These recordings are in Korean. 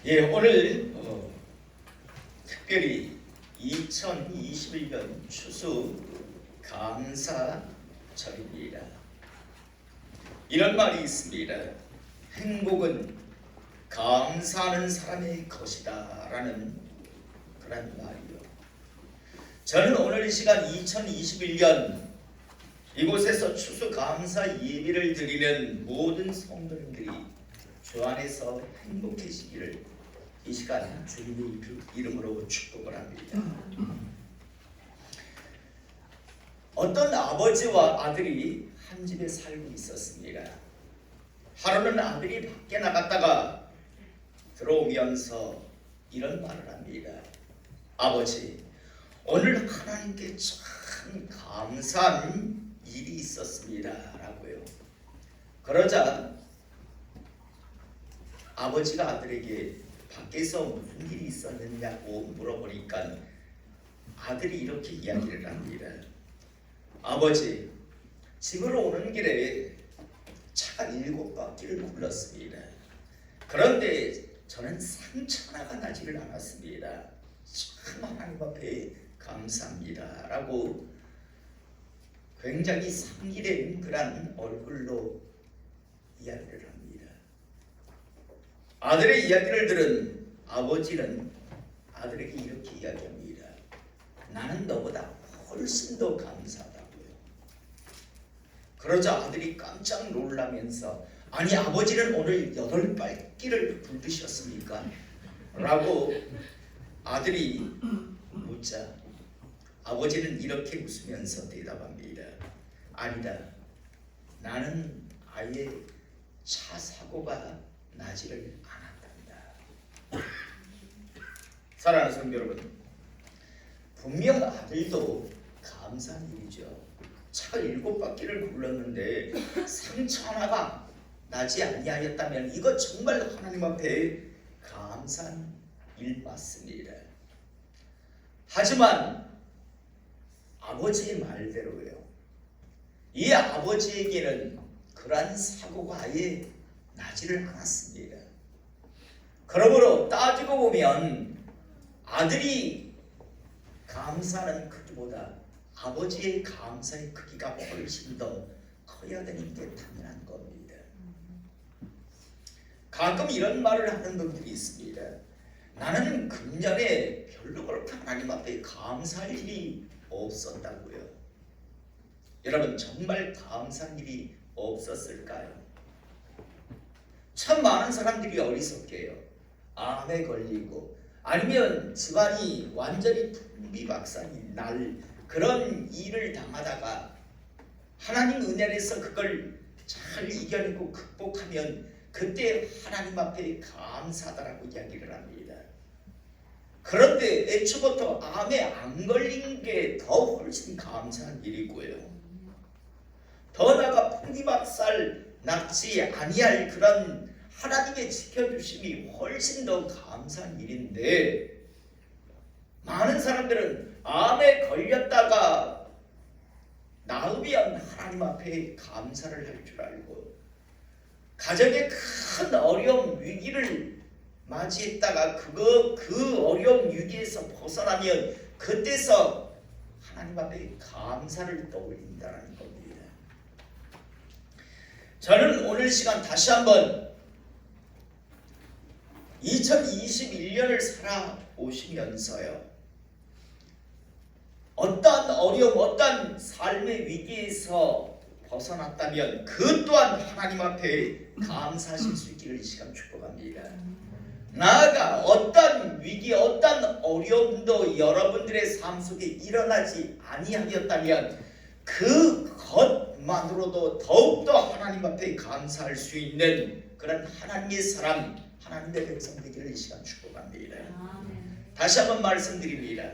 오늘 특별히 2021년 추수 감사절입니다. 이런 말이 있습니다. 행복은 감사하는 사람의 것이다 라는 그런 말이요. 저는 오늘 이 시간 2021년 이곳에서 추수 감사 예배를 드리는 모든 성도님들이 주 안에서 행복해지기를 이 시간 주님의 이름으로 축복을 합니다. 어떤 아버지와 아들이 한 집에 살고 있었습니다. 하루는 아들이 밖에 나갔다가 들어오면서 이런 말을 합니다. 아버지, 오늘 하나님께 참 감사한 일이 있었습니다 라고요. 그러자 아버지가 아들에게 밖에서 무슨 일이 있었느냐고 물어보니까 아들이 이렇게 이야기를 합니다. 아버지, 집으로 오는 길에 차가 7바퀴를 굴렀습니다. 그런데 저는 상처 하나가 나지를 않았습니다. 참 하나님 앞에 감사합니다 라고 굉장히 상기된 그런 얼굴로 이야기를 합니다. 아들의 이야기를 들은 아버지는 아들에게 이렇게 이야기합니다. 나는 너보다 훨씬 더 감사하다고요. 그러자 아들이 깜짝 놀라면서 아니 아버지는 오늘 8바퀴를 굴리셨습니까? 라고 아들이 묻자 아버지는 이렇게 웃으면서 대답합니다. 아니다. 나는 아예 차 사고가 나지를 않았답니다. 사랑하는 성도 여러분, 분명 아들도 감사한 일이죠. 차가 7바퀴를 굴렀는데 상처 하나가 나지 아니하였다면 이거 정말 하나님 앞에 감사한 일 맞습니다. 하지만 아버지의 말대로요. 이 아버지에게는 그러한 사고가 아예 나지를 않았습니다. 그러므로 따지고 보면 아들이 감사하는 크기보다 아버지의 감사의 크기가 훨씬 더 커야 되는 게 당연한 겁니다. 가끔 이런 말을 하는 분들이 있습니다. 나는 금년에 별로 그렇게 하나님 앞에 감사할 일이 없었다고요. 여러분 정말 감사한 일이 없었을까요? 참 많은 사람들이 어리석게요. 암에 걸리고 아니면 집안이 완전히 풍비박산이 날 그런 일을 당하다가 하나님 은혜에서 그걸 잘 이겨내고 극복하면 그때 하나님 앞에 감사하다라고 이야기를 합니다. 그런데 애초부터 암에 안 걸린 게 더 훨씬 감사한 일이고요. 더 나아가 풍비박살 낫지 아니할 그런 하나님의 지켜주심이 훨씬 더 감사한 일인데 많은 사람들은 암에 걸렸다가 나으면 하나님 앞에 감사를 할 줄 알고 가정에 큰 어려움 위기를 맞이했다가 그 어려움 위기에서 벗어나면 그때서 하나님 앞에 감사를 떠올린다는 겁니다. 저는 오늘 시간 다시 한번 2021년을 살아오시면서요. 어떠한 어려움, 어떠한 삶의 위기에서 벗어났다면 그 또한 하나님 앞에 감사하실 수 있기를 이 시간 축복합니다. 나아가 어떤 위기, 어떤 어려움도 여러분들의 삶 속에 일어나지 아니하였다면 그것만으로도 더욱더 하나님 앞에 감사할 수 있는 그런 하나님의 사람, 하나님의 백성 되기를 이 시간 축복합니다. 다시 한번 말씀드립니다.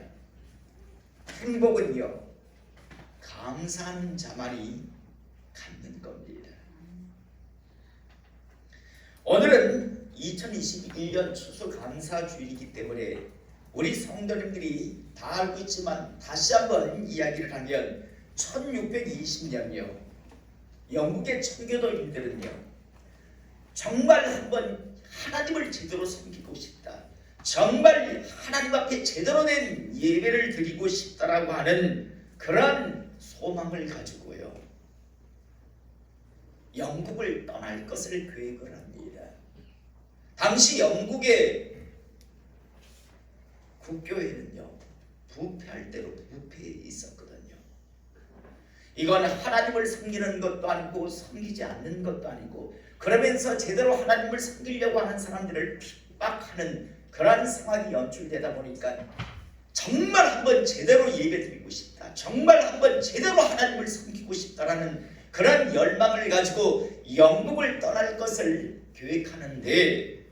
행복은요, 감사하는 자만이 갖는 겁니다. 오늘은 2021년 추수감사주일이기 때문에 우리 성도님들이 다 알고 있지만 다시 한번 이야기를 하면 1620년요 영국의 청교도인들은요 정말 한번 하나님을 제대로 섬기고 싶다. 정말 하나님 앞에 제대로 된 예배를 드리고 싶다라고 하는 그런 소망을 가지고요, 영국을 떠날 것을 계획을 합니다. 당시 영국의 국교회는요, 부패할 대로 부패해 있었거든요. 이건 하나님을 섬기는 것도 아니고 섬기지 않는 것도 아니고, 그러면서 제대로 하나님을 섬기려고 하는 사람들을 핍박하는 그러한 상황이 연출되다 보니까 정말 한번 제대로 예배드리고 싶다, 정말 한번 제대로 하나님을 섬기고 싶다라는 그런 열망을 가지고 영국을 떠날 것을 계획하는데,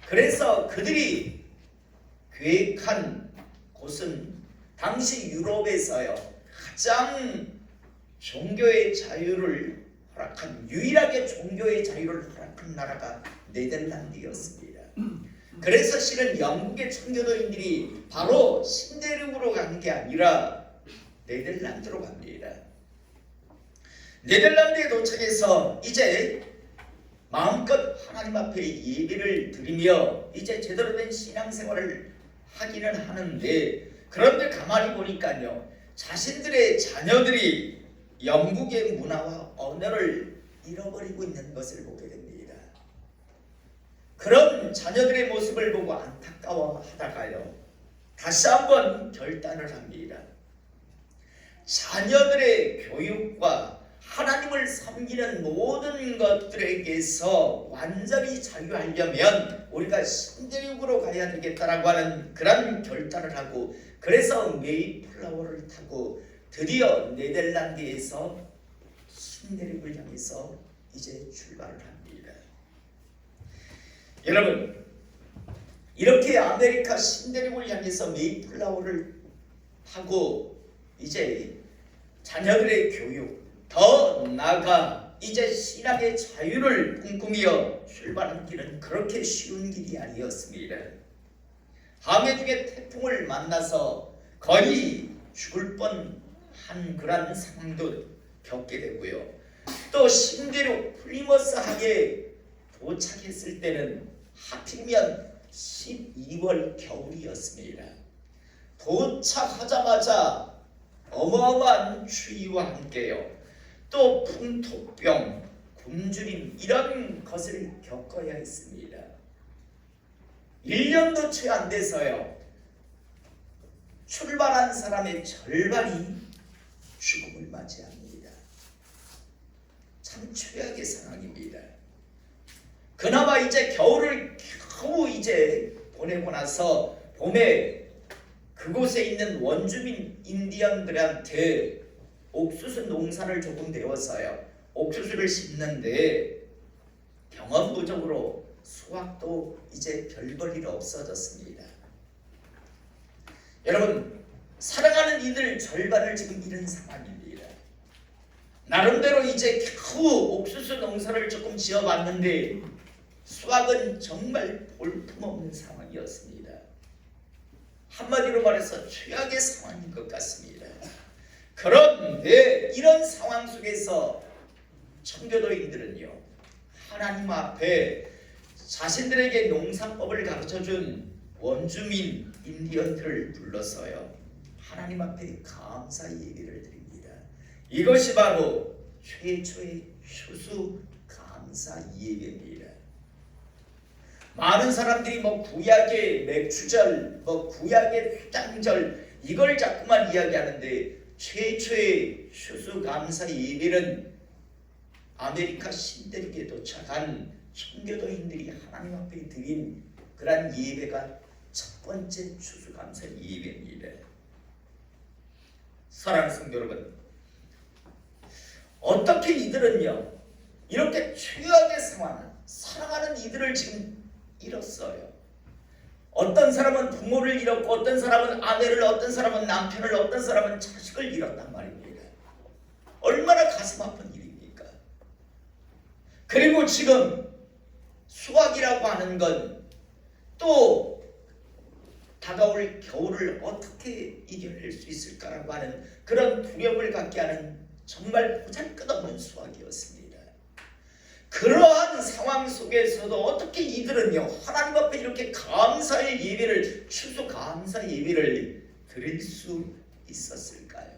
그래서 그들이 계획한 곳은 당시 유럽에서요 가장 종교의 자유를 허락한, 유일하게 종교의 자유를 허락한 나라가 네덜란드였습니다. 그래서 실은 영국의 청교도인들이 바로 신대륙으로 간 게 아니라 네덜란드로 갑니다. 네덜란드에 도착해서 이제 마음껏 하나님 앞에 예배를 드리며 이제 제대로 된 신앙생활을 하기는 하는데, 그런데 가만히 보니까요, 자신들의 자녀들이 영국의 문화와 언어를 잃어버리고 있는 것을 보게 됩니다. 그런 자녀들의 모습을 보고 안타까워하다가요, 다시 한번 결단을 합니다. 자녀들의 교육과 하나님을 섬기는 모든 것들에게서 완전히 자유하려면 우리가 신대륙으로 가야 되겠다라고 하는 그런 결단을 하고, 그래서 메이플라워를 타고 드디어 네덜란드에서 신대륙을 향해서 이제 출발을 합니다. 여러분, 이렇게 아메리카 신대륙을 향해서 메이플라워를 타고 이제 자녀들의 교육, 더 나아가 이제 신앙의 자유를 꿈꾸며 출발한 길은 그렇게 쉬운 길이 아니었습니다. 항해 중에 태풍을 만나서 거의 죽을 뻔한 그런 상황도 겪게 되고요, 또 신대륙 플리머스 항에 도착했을 때는 하필이면 12월 겨울이었습니다. 도착하자마자 어마어마한 추위와 함께요, 또 풍토병, 굶주림, 이런 것을 겪어야 했습니다. 1년도 채 안 돼서요, 출발한 사람의 절반이 죽음을 맞이합니다. 참 최악의 상황입니다. 그나마 이제 겨울을 겨우 이제 보내고 나서 봄에 그곳에 있는 원주민 인디언들한테 옥수수 농사를 조금 배웠어요. 옥수수를 심는데 경험부적으로 수확도 이제 별 볼 일 없어졌습니다. 여러분, 살아가는 이들 절반을 지금 잃은 상황입니다. 나름대로 이제 겨우 옥수수 농사를 조금 지어봤는데 수확은 정말 볼품없는 상황이었습니다. 한마디로 말해서 최악의 상황인 것 같습니다. 그런데 이런 상황 속에서 청교도인들은요, 하나님 앞에 자신들에게 농사법을 가르쳐준 원주민 인디언들을 불러서요, 하나님 앞에 감사 예배를 드립니다. 이것이 바로 최초의 추수 감사 예배입니다. 많은 사람들이 구약의 맥주절, 구약의 회당절, 이걸 자꾸만 이야기하는데, 최초의 추수감사 예배는 아메리카 신대륙에 도착한 청교도인들이 하나님 앞에 드린 그러한 예배가 첫 번째 추수감사 예배입니다. 사랑하는 성도 여러분, 어떻게 이들은요, 이렇게 최악의 상황, 사랑하는 이들을 지금 잃었어요. 어떤 사람은 부모를 잃었고, 어떤 사람은 아내를, 어떤 사람은 남편을, 어떤 사람은 자식을 잃었단 말입니다. 얼마나 가슴 아픈 일입니까? 그리고 지금 수확이라고 하는 건 또 다가올 겨울을 어떻게 이겨낼 수 있을까라고 하는 그런 두려움을 갖게 하는 정말 보잘것없는 수확이었습니다. 그러한 상황 속에서도 어떻게 이들은요 하나님 앞에 이렇게 감사의 예배를 추수 감사 예배를 드릴 수 있었을까요?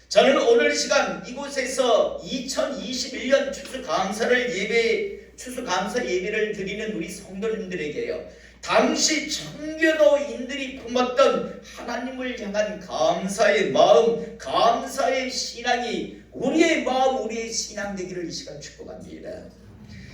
저는 오늘 시간 이곳에서 2021년 추수 감사 예배를 드리는 우리 성도님들에게요, 당시 청교도인들이 품었던 하나님을 향한 감사의 마음, 감사의 신앙이 우리의 마음, 우리의 신앙 되기를 이 시간 축복합니다.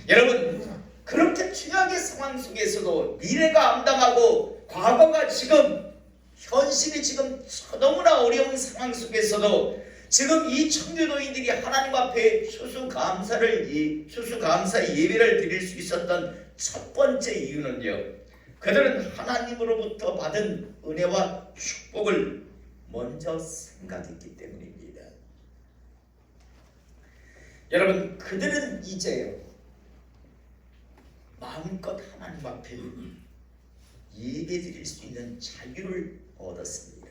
여러분, 그렇게 최악의 상황 속에서도 미래가 암담하고 과거가 지금 현실이 지금 너무나 어려운 상황 속에서도 지금 이 청교도인들이 하나님 앞에 추수감사 예배를 드릴 수 있었던 첫 번째 이유는요, 그들은 하나님으로부터 받은 은혜와 축복을 먼저 생각했기 때문입니다. 여러분, 그들은 이제요 마음껏 하나님 앞에 예배드릴 수 있는 자유를 얻었습니다.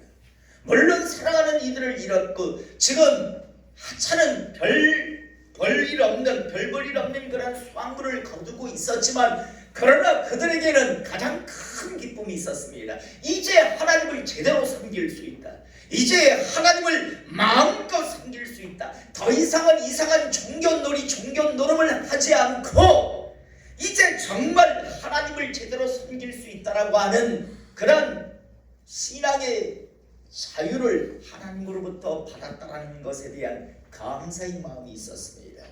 물론 사랑하는 이들을 잃었고 지금 하찮은 별 볼 일 없는 그런 수확물을 거두고 있었지만, 그러나 그들에게는 가장 큰 기쁨이 있었습니다. 이제 하나님을 제대로 섬길 수 있다. 이제 하나님을 마음껏 섬길 수 있다. 더 이상은 이상한 종교놀이, 종교노름을 하지 않고 이제 정말 하나님을 제대로 섬길 수 있다라고 하는 그런 신앙의 자유를 하나님으로부터 받았다는 것에 대한 감사의 마음이 있었습니다.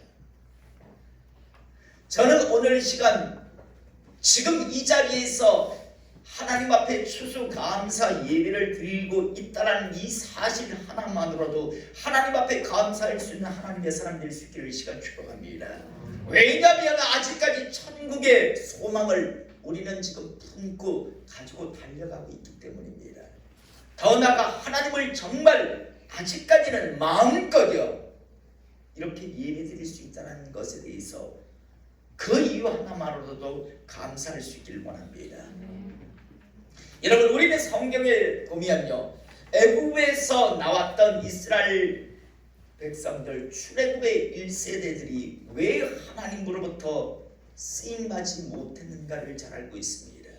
저는 오늘 시간 지금 이 자리에서 하나님 앞에 추수감사 예배를 드리고 있다는 이 사실 하나만으로도 하나님 앞에 감사할 수 있는 하나님의 사람 될 수 있기를 이 시간 축복합니다. 왜냐하면 아직까지 천국의 소망을 우리는 지금 품고 가지고 달려가고 있기 때문입니다. 더 나아가 하나님을 정말 아직까지는 마음껏요 이렇게 예배드릴 수 있다는 것에 대해서 그 이유 하나만으로도 감사할 수 있기를 원합니다. 여러분, 우리는 성경에 보면요, 애굽에서 나왔던 이스라엘 백성들, 출애굽의 1세대들이 왜 하나님으로부터 쓰임받지 못했는가를 잘 알고 있습니다.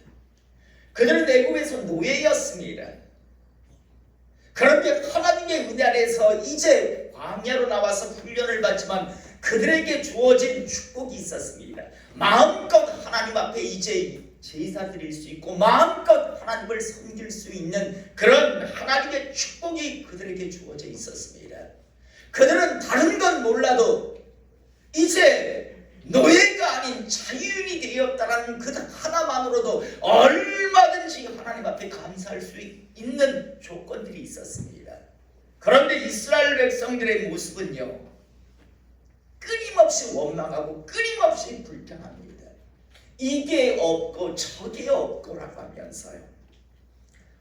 그들은 애굽에서 노예였습니다. 그런데 하나님의 은혜 아래서 이제 광야로 나와서 훈련을 받지만 그들에게 주어진 축복이 있었습니다. 마음껏 하나님 앞에 이제 제사 드릴 수 있고 마음껏 하나님을 섬길 수 있는 그런 하나님의 축복이 그들에게 주어져 있었습니다. 그들은 다른 건 몰라도 이제 노예가 아닌 자유인이 되었다는 그 하나만으로도 얼마든지 하나님 앞에 감사할 수 있는 조건들이 있었습니다. 그런데 이스라엘 백성들의 모습은요, 끊임없이 원망하고 끊임없이 불평합니다. 이게 없고 저게 없고라고 하면서요.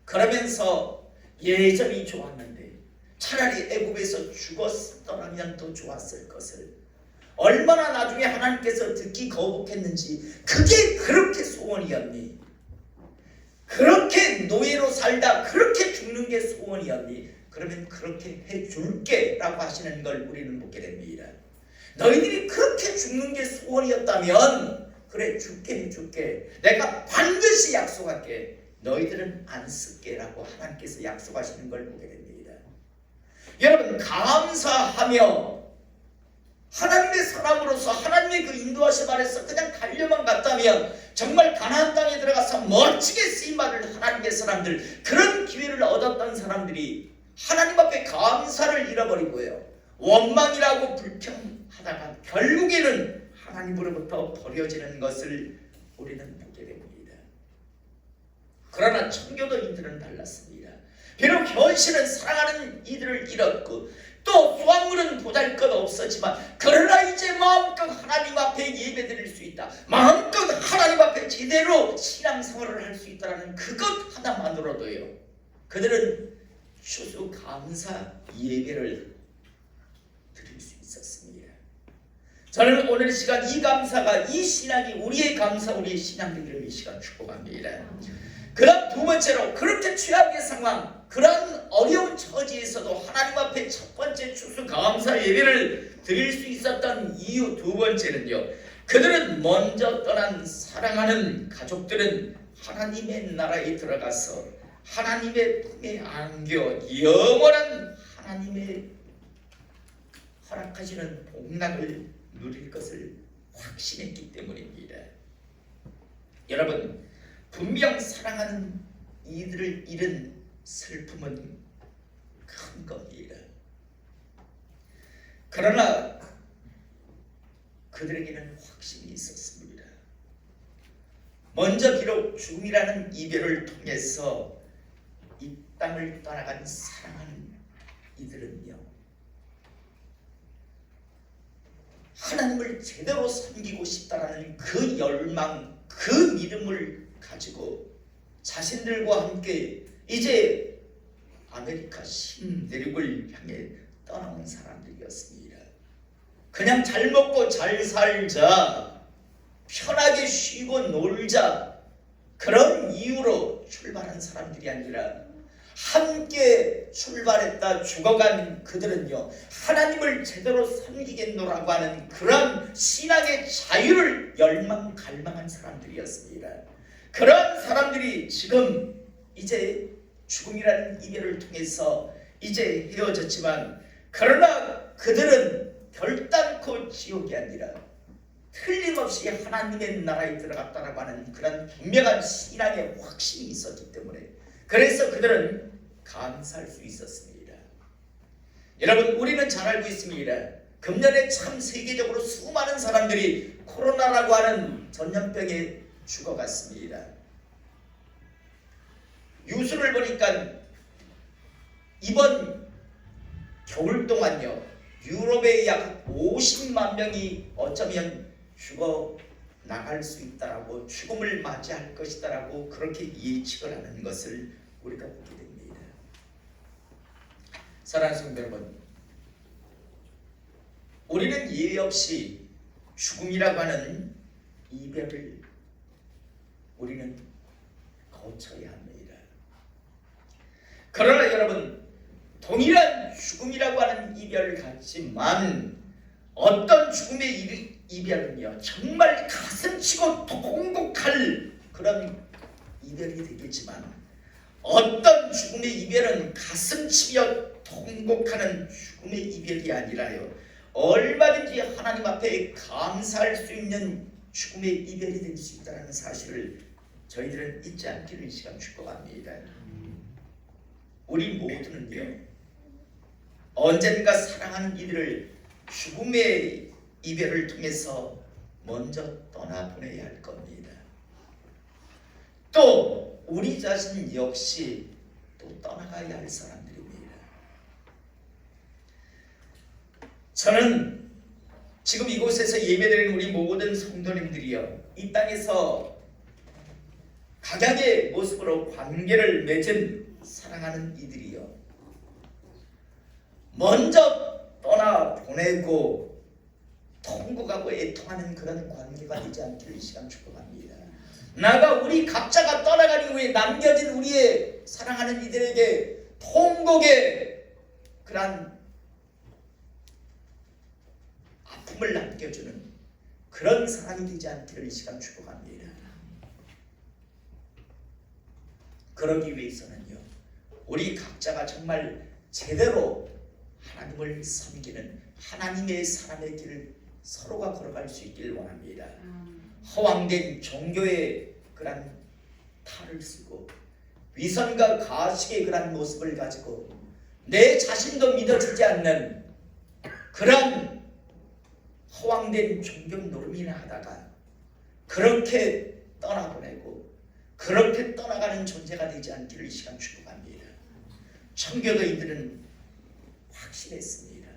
그러면서 예전이 좋았는데 차라리 애굽에서 죽었더라면 더 좋았을 것을, 얼마나 나중에 하나님께서 듣기 거북했는지, 그게 그렇게 소원이었니? 그렇게 노예로 살다 그렇게 죽는 게 소원이었니? 그러면 그렇게 해줄게 라고 하시는 걸 우리는 보게 됩니다. 너희들이 그렇게 죽는 게 소원이었다면 그래, 죽게 해줄게. 내가 반드시 약속할게. 너희들은 안 쓸게 라고 하나님께서 약속하시는 걸 보게 됩니다. 여러분, 감사하며 하나님의 사람으로서 하나님의 그 인도하심 아래서 그냥 달려만 갔다면 정말 가나안 땅에 들어가서 멋지게 쓰임받을 하나님의 사람들, 그런 기회를 얻었던 사람들이 하나님 앞에 감사를 잃어버리고요, 원망이라고 불평하다가 결국에는 하나님으로부터 버려지는 것을 우리는 보게 됩니다. 그러나 청교도인들은 달랐습니다. 비록 현실은 사랑하는 이들을 잃었고 또 수확물은 보잘것없었지만, 그러나 이제 마음껏 하나님 앞에 예배드릴 수 있다, 마음껏 하나님 앞에 제대로 신앙생활을 할 수 있다는 그것 하나만으로도요 그들은 추수감사 예배를 드릴 수 있었습니다. 저는 오늘 시간 이 감사가, 이 신앙이 우리의 감사, 우리의 신앙 되기를 이 시간 축복합니다. 그다음 두 번째로, 그렇게 최악의 상황, 그런 어려운 처지에서도 하나님 앞에 첫 번째 추수 감사 예배를 드릴 수 있었던 이유 두 번째는요, 그들은 먼저 떠난 사랑하는 가족들은 하나님의 나라에 들어가서 하나님의 품에 안겨 영원한 하나님의 허락하시는 복락을 누릴 것을 확신했기 때문입니다. 여러분, 분명 사랑하는 이들을 잃은 슬픔은 큰 겁니다. 그러나 그들에게는 확신이 있었습니다. 먼저 비록 죽음이라는 이별을 통해서 이 땅을 떠나간 사랑하는 이들은요, 하나님을 제대로 섬기고 싶다라는 그 열망, 그 믿음을 가지고 자신들과 함께 이제 아메리카 신대륙을 향해 떠나온 사람들이었습니다. 그냥 잘 먹고 잘 살자, 편하게 쉬고 놀자, 그런 이유로 출발한 사람들이 아니라 함께 출발했다 죽어간 그들은요, 하나님을 제대로 섬기겠노라고 하는 그런 신앙의 자유를 갈망한 사람들이었습니다. 그런 사람들이 지금 이제 죽음이라는 이별을 통해서 이제 헤어졌지만, 그러나 그들은 결단코 지옥이 아니라 틀림없이 하나님의 나라에 들어갔다라고 하는 그런 분명한 신앙의 확신이 있었기 때문에, 그래서 그들은 감사할 수 있었습니다. 여러분, 우리는 잘 알고 있습니다. 금년에 참 세계적으로 수많은 사람들이 코로나라고 하는 전염병에 죽어갔습니다. 뉴스를 보니까 이번 겨울 동안요, 유럽의 약 50만 명이 어쩌면 죽어 나갈 수 있다라고, 죽음을 맞이할 것이다라고 그렇게 예측을 하는 것을 우리가 보게 됩니다. 사랑하는 성도 여러분, 우리는 예외 없이 죽음이라고 하는 이별을 우리는 거쳐야 합니다. 그러나 여러분, 동일한 죽음이라고 하는 이별을 갖지만 어떤 죽음의 이별은요, 정말 가슴치고 통곡할 그런 이별이 되겠지만, 어떤 죽음의 이별은 가슴치며 통곡하는 죽음의 이별이 아니라요, 얼마든지 하나님 앞에 감사할 수 있는 죽음의 이별이 될 수 있다는 사실을 저희들은 잊지 않기를 이 시간 축복합니다. 우리 모두는요, 언젠가 사랑하는 이들을 죽음의 이별을 통해서 먼저 떠나보내야 할 겁니다. 또 우리 자신 역시 또 떠나가야 할 사람들입니다. 저는 지금 이곳에서 예배드리는 우리 모든 성도님들이요, 이 땅에서 각양의 모습으로 관계를 맺은 사랑하는 이들이요, 먼저 떠나보내고 통곡하고 애통하는 그런 관계가 되지 않기를 이 시간 축복합니다. 나가 우리 각자가 떠나간 이후에 남겨진 우리의 사랑하는 이들에게 통곡의 그런 아픔을 남겨주는 그런 사람이 되지 않기를 이 시간 축복합니다. 그러기 위해서는요, 우리 각자가 정말 제대로 하나님을 섬기는 하나님의 사람의 길을 서로가 걸어갈 수 있기를 원합니다. 허황된 종교의 그런 탈을 쓰고 위선과 가식의 그런 모습을 가지고 내 자신도 믿어지지 않는 그런 허황된 종교 노름이나 하다가 그렇게 떠나보내고 그렇게 떠나가는 존재가 되지 않기를 이 시간 축복합니다. 청교도인들은 확신했습니다.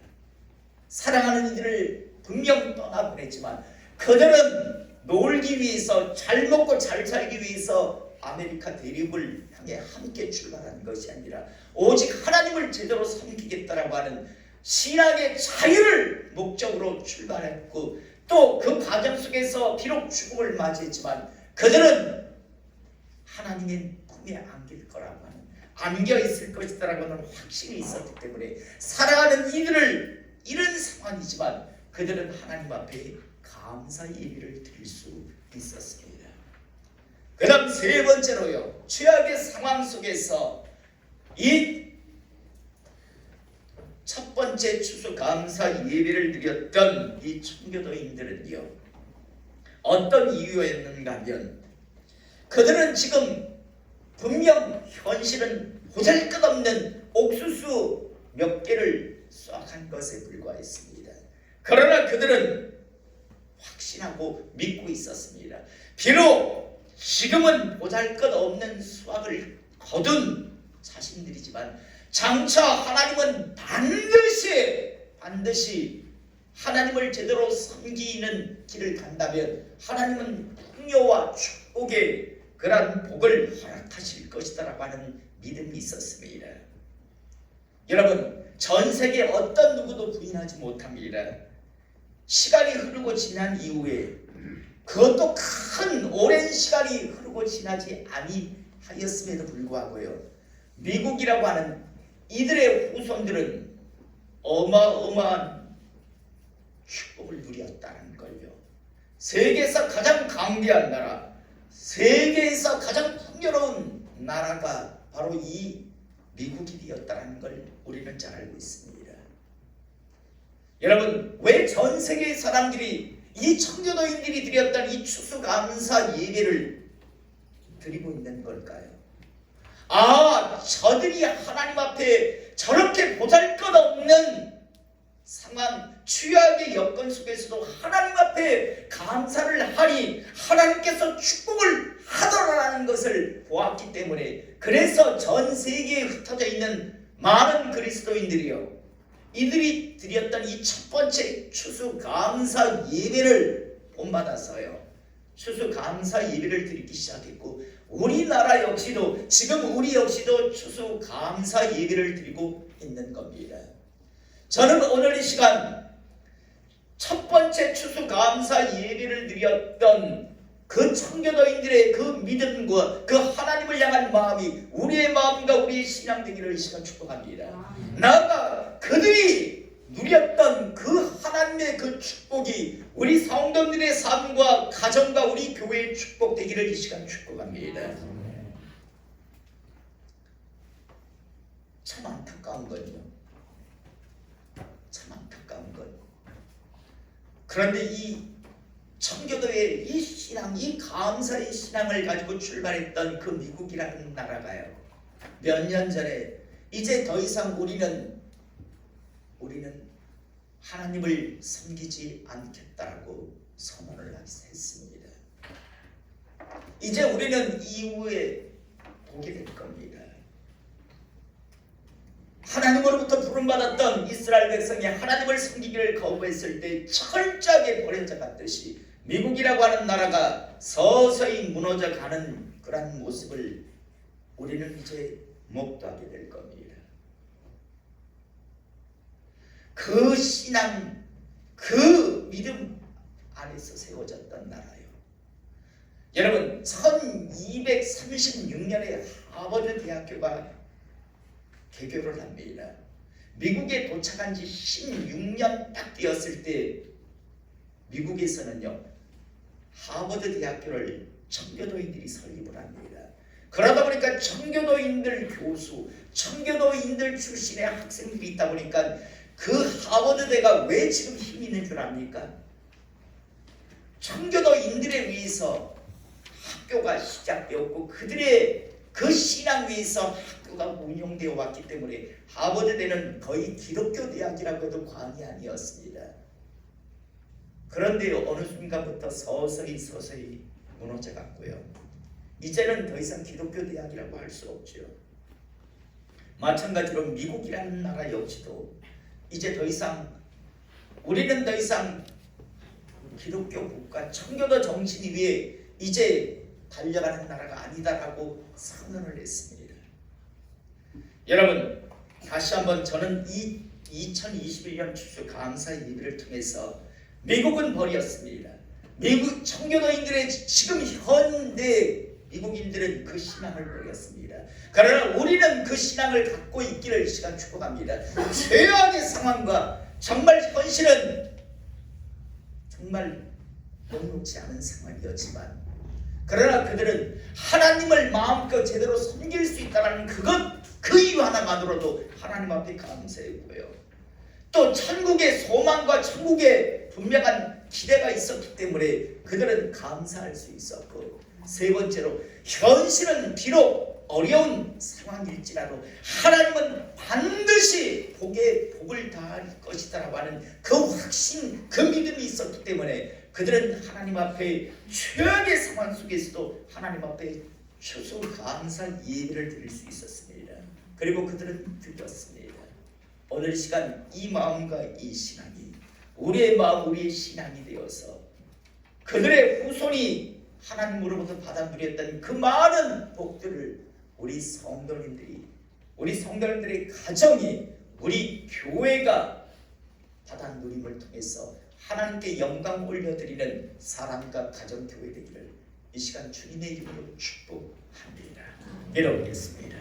사랑하는 이들을 분명 떠나보냈지만 그들은 놀기 위해서, 잘 먹고 잘 살기 위해서 아메리카 대륙을 향해 함께 출발한 것이 아니라 오직 하나님을 제대로 섬기겠다라고 하는 신앙의 자유를 목적으로 출발했고 또 그 과정 속에서 비록 죽음을 맞이했지만 그들은 하나님의 품에 안길 거라고 하는, 안겨 있을 것이다라고 하는 확신이 있었기 때문에 살아가는 이들을 이런 상황이지만 그들은 하나님 앞에 감사 예배를 드릴 수 있었습니다. 그 다음 세 번째로요, 최악의 상황 속에서 이 첫 번째 추수감사 예배를 드렸던 이 청교도인들은요, 어떤 이유였는가 하면 그들은 지금 분명 현실은 보잘것없는 옥수수 몇 개를 수확한 것에 불과했습니다. 그러나 그들은 확신하고 믿고 있었습니다. 비록 지금은 보잘것없는 수확을 거둔 자신들이지만 장차 하나님은 반드시 하나님을 제대로 섬기는 길을 간다면 하나님은 풍요와 축복의 그러한 복을 허락하실 것이다라고 하는 믿음이 있었습니다. 여러분, 전 세계 어떤 누구도 부인하지 못합니다. 시간이 흐르고 지난 이후에 그것도 큰 오랜 시간이 흐르고 지나지 아니하였음에도 불구하고요, 미국이라고 하는 이들의 후손들은 어마어마한 축복을 누렸다는 걸요. 세계에서 가장 강대한 나라, 세계에서 가장 풍요로운 나라가 바로 이 미국이 되었다는 걸 우리는 잘 알고 있습니다. 여러분, 왜 전 세계의 사람들이 이 청교도인들이 드렸던 이 추수감사 예배를 드리고 있는 걸까요? 저들이 하나님 앞에 저렇게 보잘것없는 상황, 최악의 여건 속에서도 하나님 앞에 감사를 하니 하나님께서 축복을 하더라라는 것을 보았기 때문에, 그래서 전 세계에 흩어져 있는 많은 그리스도인들이요, 이들이 드렸던 이 첫 번째 추수감사 예배를 본받아서요, 추수감사 예배를 드리기 시작했고, 우리나라 역시도 지금 우리 역시도 추수감사 예배를 드리고 있는 겁니다. 저는 오늘 이 시간 첫 번째 추수감사 예배를 드렸던 그 청교도인들의 그 믿음과 그 하나님을 향한 마음이 우리의 마음과 우리의 신앙 되기를 이 시간 축복합니다. 나아가 그들이 누렸던 그 하나님의 그 축복이 우리 성도들의 삶과 가정과 우리 교회의 축복 되기를 이 시간 축복합니다. 참 안타까운 거죠. 참 안타까운 것. 그런데 이 청교도의 이 신앙, 이 감사의 신앙을 가지고 출발했던 그 미국이라는 나라가요, 몇 년 전에 이제 더 이상 우리는 하나님을 섬기지 않겠다라고 선언을 했습니다. 이제 우리는 이후에 보게 될 겁니다. 하나님으로부터 부름받았던 이스라엘 백성이 하나님을 섬기기를 거부했을 때 철저하게 버려져 갔듯이 미국이라고 하는 나라가 서서히 무너져 가는 그런 모습을 우리는 이제 목도하게 될 겁니다. 그 신앙, 그 믿음 안에서 세워졌던 나라요. 여러분, 1236년에 하버드 대학교가 개교를 합니다. 미국에 도착한 지 16년 딱 되었을 때 미국에서는요, 하버드 대학교를 청교도인들이 설립을 합니다. 그러다 보니까 청교도인들 교수, 청교도인들 출신의 학생들이 있다 보니까 그 하버드대가 왜 지금 힘이 있는 줄 압니까? 청교도인들에 의해서 학교가 시작되었고 그들의 그 신앙 위에서 학교가 운영되어 왔기 때문에 하버드대는 거의 기독교 대학이라고 해도 과언이 아니었습니다. 그런데 어느 순간부터 서서히 무너져 갔고요. 이제는 더 이상 기독교 대학이라고 할 수 없죠. 마찬가지로 미국이라는 나라 역시도 이제 우리는 더 이상 기독교 국가, 청교도 정신 위에 이제 달려가는 나라가 아니다라고 선언을 했습니다. 여러분, 다시 한번 저는 이 2021년 추수 감사 예배를 통해서 미국은 버렸습니다. 미국 청교도인들의 지금 현대 미국인들은 그 신앙을 버렸습니다. 그러나 우리는 그 신앙을 갖고 있기를 이 시간 축복합니다. 최악의 상황과 정말 현실은 정말 녹록지 않은 상황이었지만, 그러나 그들은 하나님을 마음껏 제대로 섬길 수 있다는 그 이유 하나만으로도 하나님 앞에 감사했고요. 또 천국의 소망과 천국의 분명한 기대가 있었기 때문에 그들은 감사할 수 있었고, 세 번째로 현실은 비록 어려운 상황일지라도 하나님은 반드시 복을 다할 것이다라고 하는 그 확신, 그 믿음이 있었기 때문에 그들은 하나님 앞에 최악의 상황 속에서도 하나님 앞에 추수 감사 예배를 드릴 수 있었습니다. 그리고 그들은 드렸습니다. 오늘 시간 이 마음과 이 신앙이 우리의 마음, 우리의 신앙이 되어서 그들의 후손이 하나님으로부터 받아 누렸던 그 많은 복들을 우리 성도님들의 가정이, 우리 교회가 받아 누림을 통해서 하나님께 영광 올려드리는 사람과 가정 교회 되기를 이 시간 주님의 이름으로 축복합니다. 기도하겠습니다.